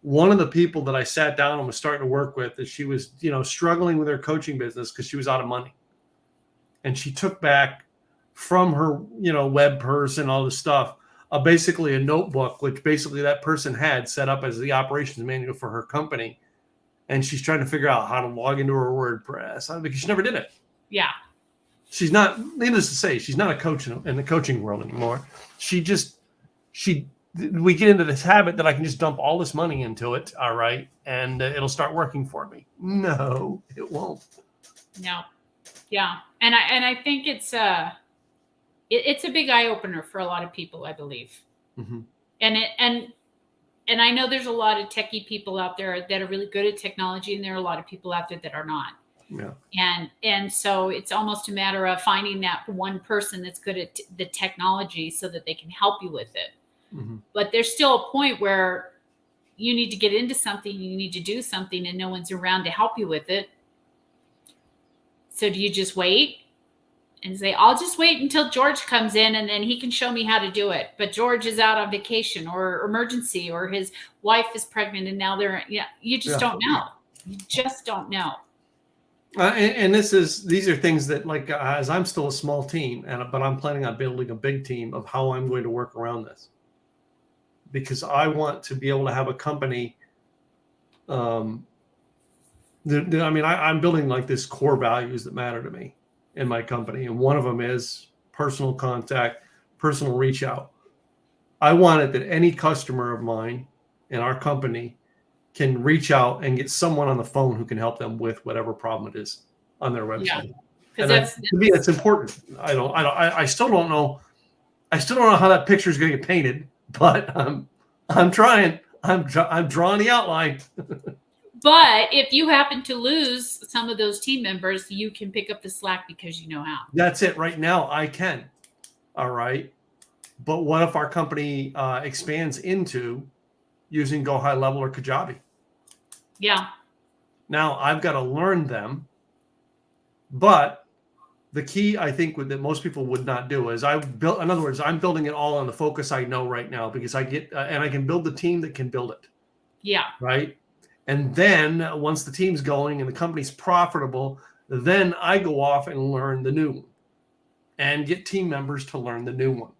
One of the people that I sat down and was starting to work with, is she was, struggling with her coaching business because she was out of money. And she took back from her, web person, all this stuff, basically a notebook, which basically that person had set up as the operations manual for her company. And she's trying to figure out how to log into her WordPress because she never did it. Yeah. She's not, needless to say, she's not a coach in the coaching world anymore. We get into this habit that I can just dump all this money into it, all right, and it'll start working for me. No, it won't. No. Yeah, and I think it's a big eye opener for a lot of people, I believe. And I know there's a lot of techie people out there that are really good at technology, and there are a lot of people out there that are not. Yeah. And so it's almost a matter of finding that one person that's good at the technology so that they can help you with it. But there's still a point where you need to get into something, you need to do something, and no one's around to help you with it. So do you just wait and say, I'll just wait until George comes in and then he can show me how to do it? But George is out on vacation or emergency, or his wife is pregnant and now you just don't know. You just don't know. And these are things that, like, as I'm still a small team, but I'm planning on building a big team of how I'm going to work around this. Because I want to be able to have a company. I'm building like this core values that matter to me in my company. And one of them is personal contact, personal reach out. I want it that any customer of mine in our company can reach out and get someone on the phone who can help them with whatever problem it is on their website. And to me, that's important. I still don't know how that picture is going to get painted. But I'm trying. I'm drawing the outline. But if you happen to lose some of those team members, you can pick up the slack because you know how. That's it. Right now, I can. All right. But what if our company expands into using Go High Level or Kajabi? Yeah. Now I've got to learn them. But the key, I think, that most people would not do is in other words, I'm building it all on the focus I know right now, because I get, and I can build the team that can build it. Yeah. Right. And then once the team's going and the company's profitable, then I go off and learn the new one and get team members to learn the new one.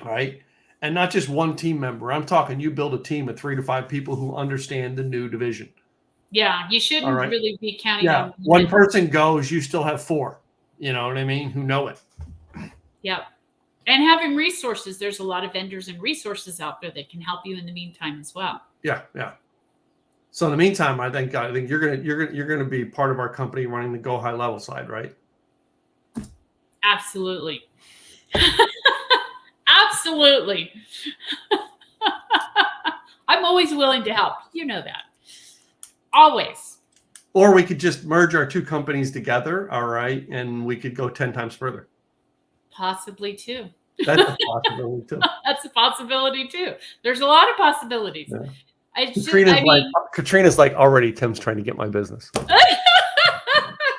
All right. And not just one team member. I'm talking, you build a team of 3 to 5 people who understand the new division. Yeah, you shouldn't really be counting on one person goes, you still have 4, you know what I mean, who know it. Yep. And having resources, there's a lot of vendors and resources out there that can help you in the meantime as well. Yeah, yeah. So in the meantime, I think you're gonna be part of our company running the Go High Level side, right? Absolutely. Absolutely. I'm always willing to help. You know that. Always. Or we could just merge our two companies together, all right, and we could go 10 times further. Possibly too. That's a possibility too. That's a possibility too. There's a lot of possibilities. Yeah. Katrina's Katrina's like, already Tim's trying to get my business.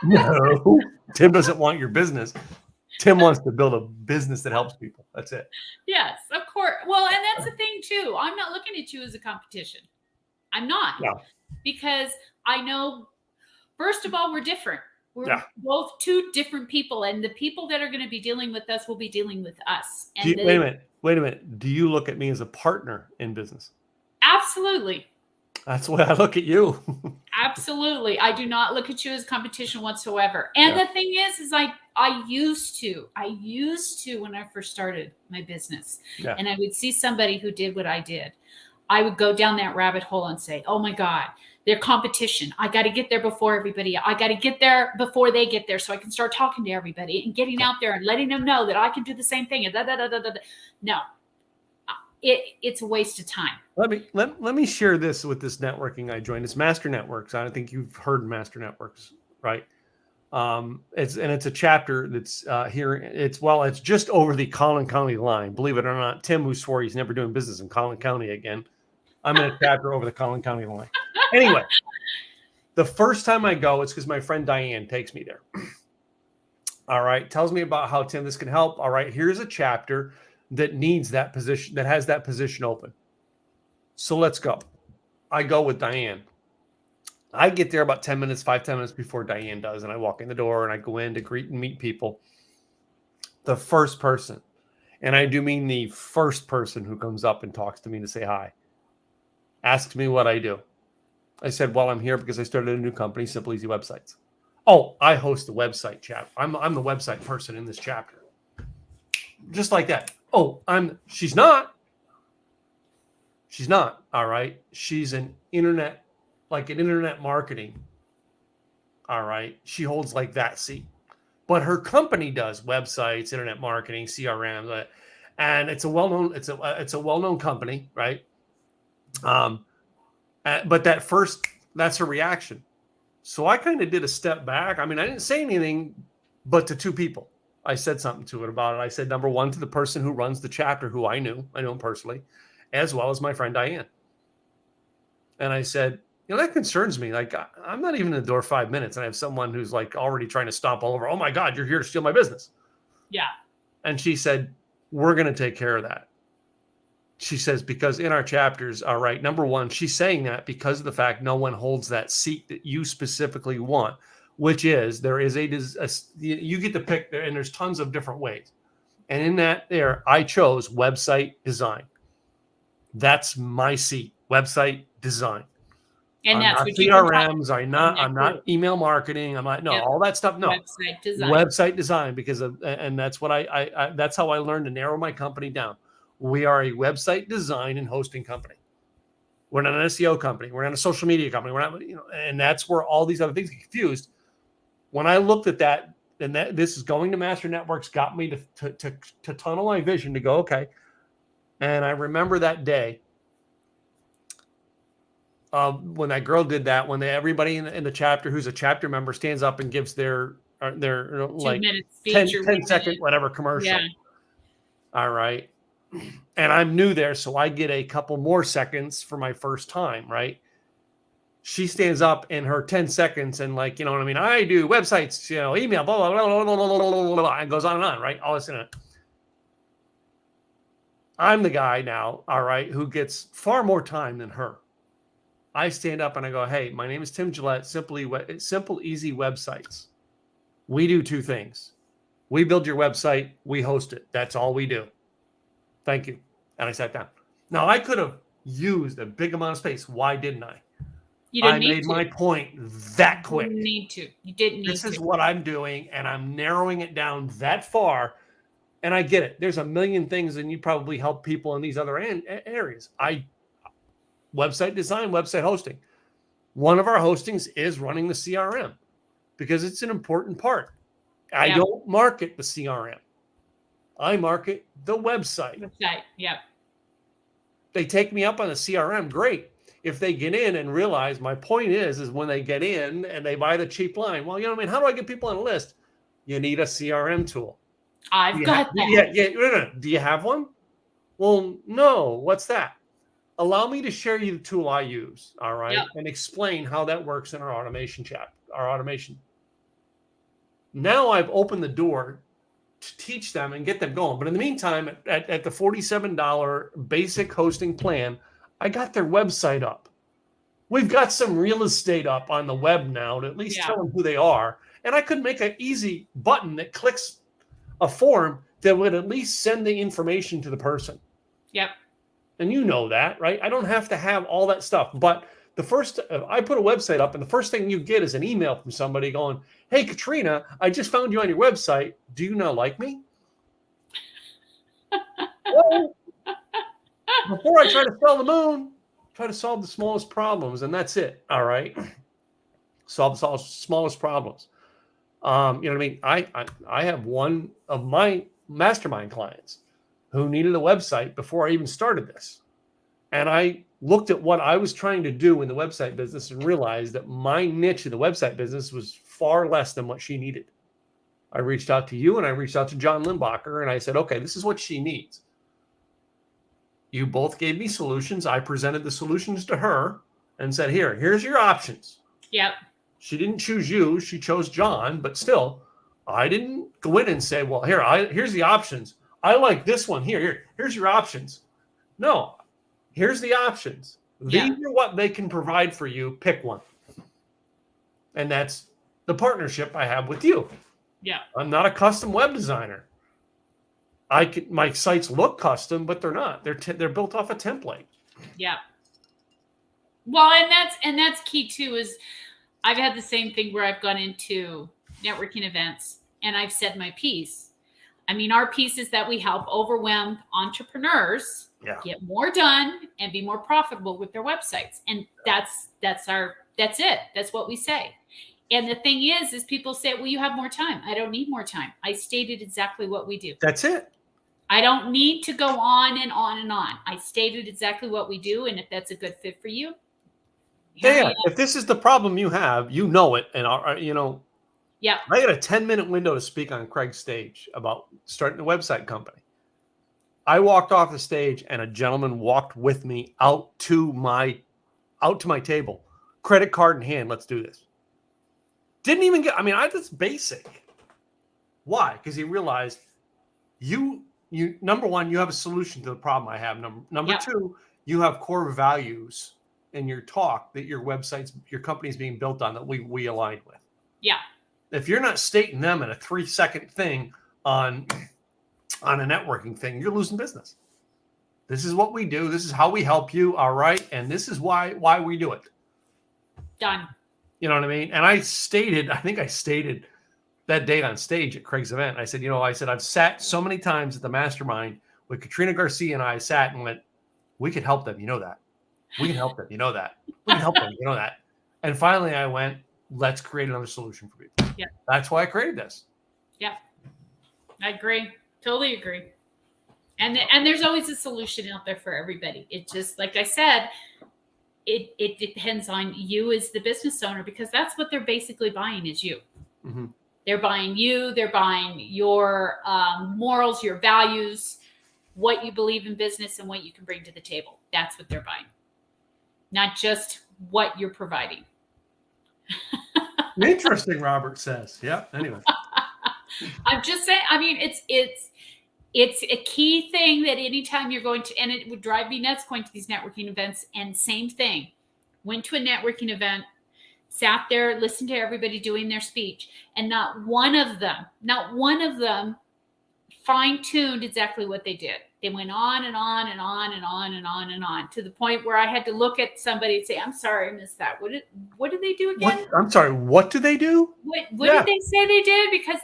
No, Tim doesn't want your business. Tim wants to build a business that helps people. That's it. Yes, of course. Well, and that's the thing too. I'm not looking at you as a competition. I'm not. No. Because I know, first of all, we're different. We're Yeah. both two different people, and the people that are going to be dealing with us will be dealing with us. And wait a minute. Do you look at me as a partner in business? Absolutely. That's the way I look at you. Absolutely. I do not look at you as competition whatsoever. And the thing is I used to when I first started my business, and I would see somebody who did what I did. I would go down that rabbit hole and say, oh my God, they're competition. I got to get there before everybody. I got to get there before they get there so I can start talking to everybody and getting out there and letting them know that I can do the same thing. And No, it's a waste of time. Let me share this with this networking I joined. It's Master Networks. I think you've heard Master Networks, right? It's a chapter that's here. It's just over the Collin County line. Believe it or not, Tim, who swore he's never doing business in Collin County again, I'm in a chapter over the Collin County line. Anyway, the first time I go, it's because my friend Diane takes me there. All right, tells me about how, Tim, this can help. All right, here's a chapter that needs that position, that has that position open. So let's go. I go with Diane. I get there about 10 minutes before Diane does, and I walk in the door and I go in to greet and meet people. The first person, and I do mean the first person who comes up and talks to me to say hi, asks me what I do. I said, well, I'm here because I started a new company, Simple Easy Websites. Oh, I host the website chapter. I'm the website person in this chapter. Just like that. Oh, she's not. All right. She's an internet marketing. All right. She holds like that seat. But her company does websites, internet marketing, CRM, and it's a well-known company, right? But that's her reaction. So I kind of did a step back. I mean, I didn't say anything, but to two people, I said something to it about it. I said, number one, to the person who runs the chapter, who I know him personally, as well as my friend Diane. And I said, that concerns me. Like, I'm not even in the door 5 minutes, and I have someone who's like already trying to stomp all over. Oh my God, you're here to steal my business. Yeah. And she said, we're going to take care of that. She says, because in our chapters, all right, number one, she's saying that because of the fact no one holds that seat that you specifically want, which is you get to pick there, and there's tons of different ways. And in that there, I chose website design. That's my seat, website design. And I'm that's not what you CRMs. I'm not email marketing. I'm not all that stuff. No, website design because and that's what I that's how I learned to narrow my company down. We are a website design and hosting company. We're not an SEO company. We're not a social media company. We're not, and that's where all these other things get confused. When I looked at that, and this is going to Master Networks got me to tunnel my vision to go, okay. And I remember that day when that girl did that, when everybody in the chapter who's a chapter member stands up and gives their like 10 second whatever commercial. Yeah. All right. And I'm new there, so I get a couple more seconds for my first time, right? She stands up in her 10 seconds and I do websites, email, blah, blah, blah, blah, blah, blah, blah, and goes on, right? All this in it. I'm the guy now, all right, who gets far more time than her. I stand up and I go, hey, my name is Tim Gillette, Simple Easy Websites. We do two things. We build your website, we host it. That's all we do. Thank you. And I sat down. Now, I could have used a big amount of space. Why didn't I? You didn't need to. I made my point that quick. You didn't need to. This is what I'm doing, and I'm narrowing it down that far And I get it. There's a million things, and you probably help people in these other areas. Website design, website hosting. One of our hostings is running the CRM because it's an important part. I don't market the CRM. I market the website. Yep. They take me up on the CRM. Great. If they get in and realize my point is when they get in and they buy the cheap line, well, you know what I mean? How do I get people on a list? You need a CRM tool. I've got that. Yeah. Do you have one? Well, no. What's that? Allow me to share you the tool I use, all right, and explain how that works in our automation chat, our automation. Now I've opened the door to teach them and get them going. But in the meantime, at the $47 basic hosting plan, I got their website up. We've got some real estate up on the web now to at least tell them who they are. And I could make an easy button that clicks a form that would at least send the information to the person. Yep. And you know that, right? I don't have to have all that stuff. But I put a website up, and the first thing you get is an email from somebody going, "Hey, Katrina, I just found you on your website. Do you not like me?" Well, before I try to sell the moon, try to solve the smallest problems, and that's it. All right, solve the smallest problems. You know what I mean? I have one of my mastermind clients who needed a website before I even started this. And I looked at what I was trying to do in the website business and realized that my niche in the website business was far less than what she needed. I reached out to you and I reached out to John Limbacher and I said, okay, this is what she needs. You both gave me solutions. I presented the solutions to her and said, here's your options. Yep. She didn't choose you. She chose John, but still, I didn't go in and say, well, here's the options. I like this one. Here's your options. No, here's the options. These are what they can provide for you. Pick one. And that's the partnership I have with you. Yeah. I'm not a custom web designer. My sites look custom, but they're not. They're built off a template. Yeah. Well, and that's key too, is I've had the same thing where I've gone into networking events and I've said my piece. I mean, our piece is that we help overwhelmed entrepreneurs get more done and be more profitable with their websites. And that's it. That's what we say. And the thing is people say, well, you have more time. I don't need more time. I stated exactly what we do. That's it. I don't need to go on and on and on. I stated exactly what we do. And if that's a good fit for you. If this is the problem you have, you know it. And, yeah, I got a 10-minute window to speak on Craig's stage about starting a website company. I walked off the stage and a gentleman walked with me out to my table, credit card in hand. Let's do this. Didn't even get, that's basic. Why? Because he realized you number one, you have a solution to the problem I have. Number two, you have core values in your talk that your company's being built on that we aligned with. Yeah. If you're not stating them in a 3-second thing on a networking thing, you're losing business. This is what we do. This is how we help you. All right. And this is why we do it. Done. You know what I mean? And I think I stated that day on stage at Craig's event. I said, I've sat so many times at the mastermind with Katrina Garcia and I sat and went, we could help them. You know that. We can help them. You know that. We can help them. You know that. And finally I went, let's create another solution for people. Yeah. That's why I created this. Yeah. I agree. Totally agree. And there's always a solution out there for everybody. It just, like I said, it depends on you as the business owner, because that's what they're basically buying is you. Mm-hmm. They're buying you. They're buying your morals, your values, what you believe in business and what you can bring to the table. That's what they're buying. Not just what you're providing. Interesting, Robert says. Yeah. Anyway. I'm just saying, it's a key thing that anytime you're going to, and it would drive me nuts going to these networking events, and same thing, went to a networking event, sat there, listened to everybody doing their speech, and not one of them fine-tuned exactly what they did. They went on and on and on and on and on and on to the point where I had to look at somebody and say, I'm sorry, I missed that. What did they do again? I'm sorry, what do they do? What did they say they did? Because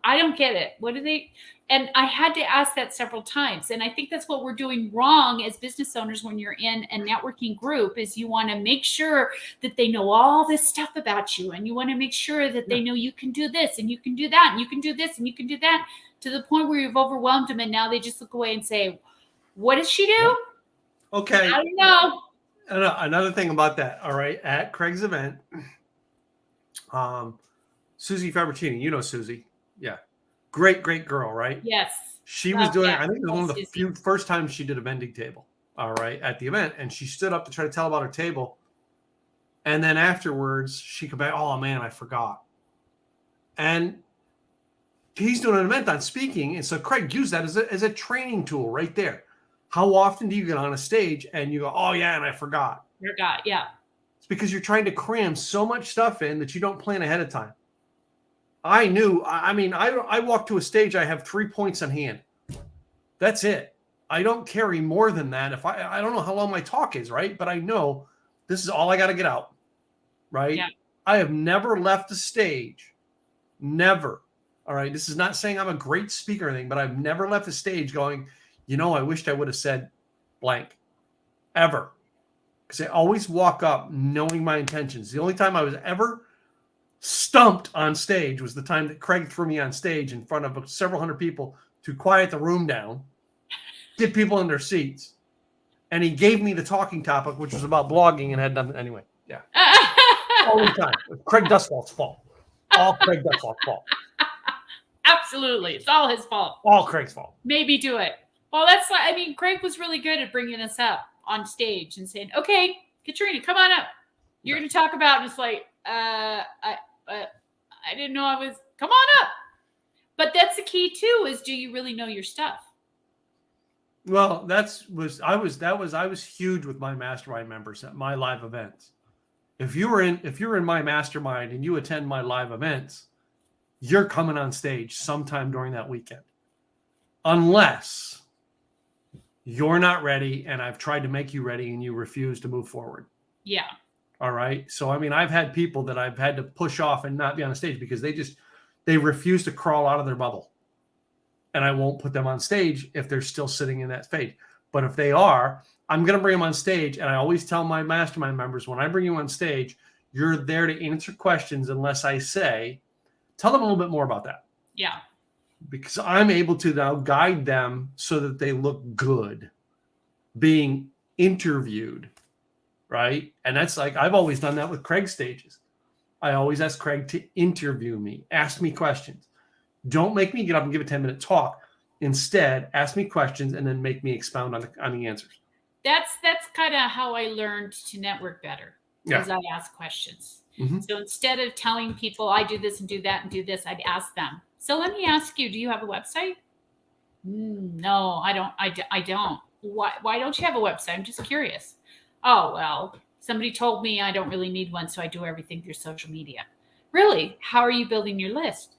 I don't get it. What do they? And I had to ask that several times. And I think that's what we're doing wrong as business owners when you're in a networking group is you want to make sure that they know all this stuff about you. And you want to make sure that they know you can do this and you can do that and you can do this and you can do that to the point where you've overwhelmed them. And now they just look away and say, what does she do? Okay. I don't know. Another thing about that. All right. At Craig's event, Susie Fabricini, you know Susie. Yeah. Great girl, right? Yes. She was doing, I think it was one of the first times she did a vending table, all right, at the event. And she stood up to try to tell about her table. And then afterwards, she come back, oh, man, I forgot. And he's doing an event on speaking. And so Craig used that as a training tool right there. How often do you get on a stage and you go, oh, yeah, and I forgot? Forgot, yeah. It's because you're trying to cram so much stuff in that you don't plan ahead of time. I knew, I walk to a stage, I have 3 points on hand. That's it. I don't carry more than that. If I don't know how long my talk is, right? But I know this is all I got to get out, right? Yeah. I have never left a stage. Never. All right. This is not saying I'm a great speaker or anything, but I've never left a stage going, I wished I would have said blank. Ever. Because I always walk up knowing my intentions. The only time I was ever stumped on stage was the time that Craig threw me on stage in front of several hundred people to quiet the room down, get people in their seats, and he gave me the talking topic, which was about blogging and had nothing anyway. Yeah, all the time. Craig Dustwalt's fault. All Craig Dustwalt's fault. Absolutely, it's all his fault. All Craig's fault. Maybe do it. Well, that's like Craig was really good at bringing us up on stage and saying, "Okay, Katrina, come on up. You're going to talk about." And it's like, I didn't know I was. Come on up. But that's the key too. Is do you really know your stuff? Well, I was huge with my mastermind members at my live events. If you're in my mastermind and you attend my live events, you're coming on stage sometime during that weekend, unless you're not ready and I've tried to make you ready and you refuse to move forward. Yeah. All right. So, I've had people that I've had to push off and not be on a stage because they refuse to crawl out of their bubble. And I won't put them on stage if they're still sitting in that phase. But if they are, I'm going to bring them on stage. And I always tell my mastermind members, when I bring you on stage, you're there to answer questions unless I say, tell them a little bit more about that. Yeah. Because I'm able to now guide them so that they look good being interviewed, right? And that's like, I've always done that with Craig's stages. I always ask Craig to interview me, ask me questions. Don't make me get up and give a 10-minute talk. Instead, ask me questions and then make me expound on the answers. That's kind of how I learned to network better. Yeah. As I ask questions. Mm-hmm. So instead of telling people I do this and do that and do this, I'd ask them. So let me ask you, do you have a website? No, I don't. I don't. Why don't you have a website? I'm just curious. Oh, well, somebody told me I don't really need one, so I do everything through social media. Really? How are you building your list?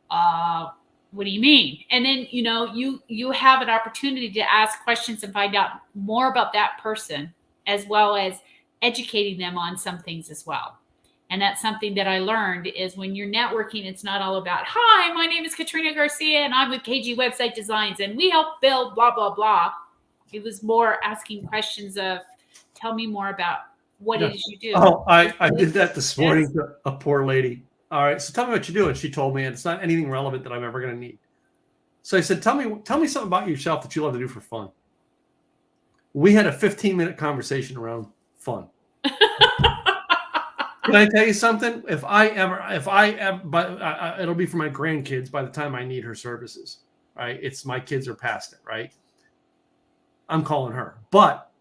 What do you mean? And then, you have an opportunity to ask questions and find out more about that person, as well as educating them on some things as well. And that's something that I learned is when you're networking, it's not all about, hi, my name is Katrina Garcia and I'm with KG Website Designs and we help build blah, blah, blah. It was more asking questions of, tell me more about what it is you do. Oh, I did that this morning to a poor lady. All right, so tell me what you do. And she told me, and it's not anything relevant that I'm ever going to need. So I said, tell me something about yourself that you love to do for fun. We had a 15-minute conversation around fun. Can I tell you something? If I ever, but it'll be for my grandkids by the time I need her services, right? My kids are past it, right? I'm calling her. But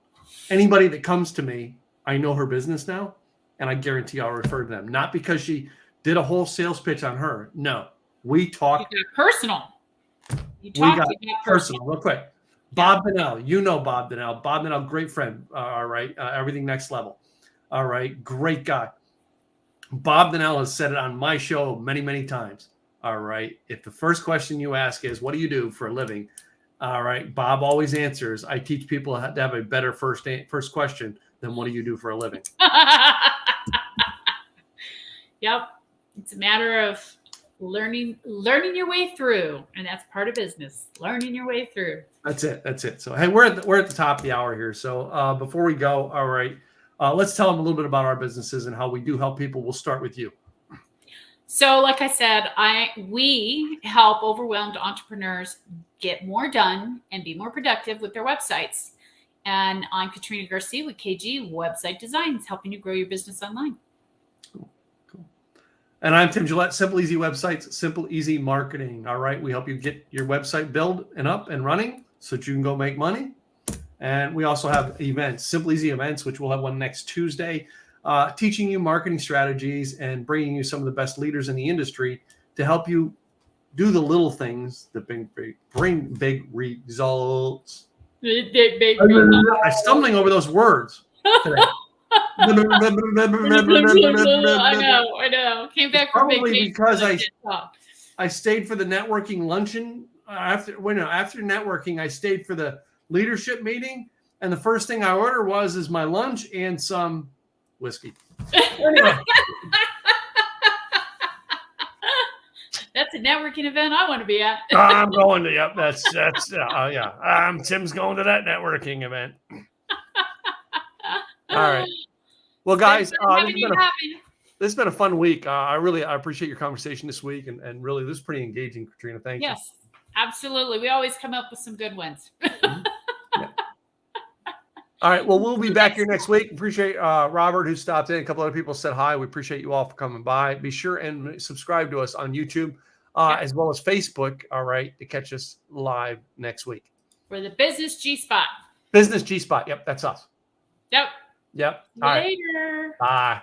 anybody that comes to me, I know her business now, and I guarantee I'll refer to them. Not because she did a whole sales pitch on her. No, we talked personal. We got personal real quick. Bob Donnell, you know Bob Donnell. Bob Donnell, great friend. All right, everything next level. All right, great guy. Bob Donnell has said it on my show many, many times. All right, if the first question you ask is, "What do you do for a living?" All right, Bob always answers. I teach people to have a better first question than "What do you do for a living?" Yep, it's a matter of learning your way through, and that's part of business. Learning your way through. That's it. So hey, we're at the top of the hour here. So before we go, all right, let's tell them a little bit about our businesses and how we do help people. We'll start with you. So, like I said, we help overwhelmed entrepreneurs get more done and be more productive with their websites. And I'm Katrina Garcia with KG Website Designs, helping you grow your business online. Cool. And I'm Tim Gillette, Simple Easy Websites, Simple Easy Marketing. All right, we help you get your website built and up and running so that you can go make money. And we also have events, Simple Easy Events, which we'll have one next Tuesday, teaching you marketing strategies and bringing you some of the best leaders in the industry to help you do the little things that bring big results. I'm stumbling over those words today. I know. Came back from Probably vacation because and I stayed for the networking luncheon. After networking, I stayed for the leadership meeting, and the first thing I ordered was my lunch and some whiskey. Anyway. That's a networking event I want to be at. I'm going to. Yep, that's yeah. Tim's going to that networking event. All right. Well, guys, this has been a fun week. I appreciate your conversation this week, and really, this is pretty engaging, Katrina. Thank you. Yes, absolutely. We always come up with some good ones. Yeah. All right. Well, we'll be back here next week. Appreciate Robert, who stopped in. A couple other people said hi. We appreciate you all for coming by. Be sure and subscribe to us on YouTube, as well as Facebook. All right, to catch us live next week. For the Business G-Spot. Business G-Spot. Yep, that's us. Yep. Yep. Later. All right. Bye.